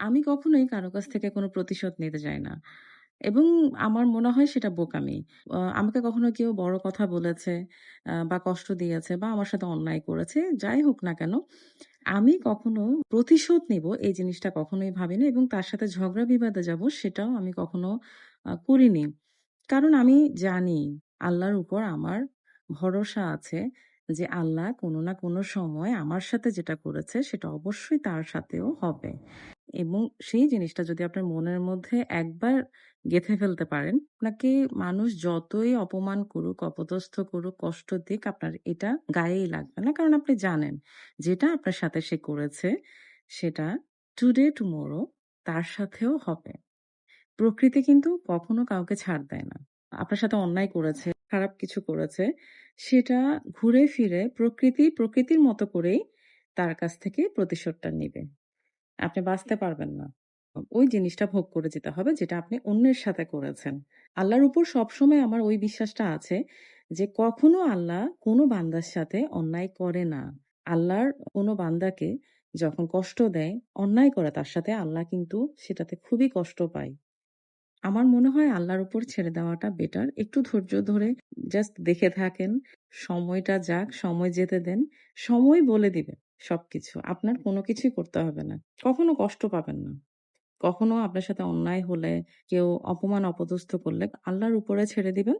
আমি কখনোই কারো কাছ থেকে কোনো প্রতিশোধ নিতে যাই না। এবং আমার মনে হয় সেটা বোকামি। আমাকে কখনো কেউ বড় কথা বলেছে বা কষ্ট দিয়েছে বা আমার সাথে অন্যায় করেছে, যাই হোক না কেন, আমি কখনো প্রতিশোধ নিবো এই জিনিসটা কখনোই ভাবিনি এবং তার সাথে ঝগড়া বিবাদে যাবো সেটাও আমি কখনো করিনি। কারণ আমি জানি আল্লাহর উপর আমার ভরসা আছে যে আল্লাহ কোনো না কোনো সময় আমার সাথে যেটা করেছে সেটা অবশ্যই তার সাথেও হবে। এবং সেই জিনিসটা যদি আপনার মনের মধ্যে একবার গেঁথে ফেলতে পারেন, আপনাকে মানুষ যতই অপমান করুক, অপদস্থ করুক, কষ্ট দিক, আপনার এটা গায়েই লাগবে না। কারণ আপনি জানেন যেটা আপনার সাথে সে করেছে সেটা টুডে টুমরো তার সাথেও হবে। প্রকৃতি কিন্তু কখনো কাউকে ছাড় দেয় না। আপনার সাথে অন্যায় করেছে, খারাপ কিছু করেছে, সেটা ঘুরে ফিরে প্রকৃতি প্রকৃতির মতো করেই তার কাছ থেকে প্রতিশোধটা নিবে। আপনি বাঁচতে পারবেন না। ওই জিনিসটা ভোগ করে যেতে হবে যেটা আপনি অন্যের সাথে করেছেন। আল্লাহর উপর সবসময় আমার ওই বিশ্বাসটা আছে যে কখনো আল্লাহ কোনো বান্দার সাথে অন্যায় করে না। আল্লাহর কোনো বান্দাকে যখন কষ্ট দেয়, অন্যায় করে তার সাথে আল্লাহ কিন্তু সেটাতে খুবই কষ্ট পায়। আমার মনে হয় আল্লাহর উপর ছেড়ে দেওয়াটা বেটার। একটু ধৈর্য ধরে জাস্ট দেখে থাকেন। সময়টা যাক, সময় যেতে দেন। সময় বলে দিবে সবকিছু। আপনার কোনো কিছুই করতে হবে না। কখনো কষ্ট পাবেন না। কখনো আপনার সাথে অন্যায় হলে, কেউ অপমান অপদস্থ করলে আল্লাহর উপরে ছেড়ে দিবেন।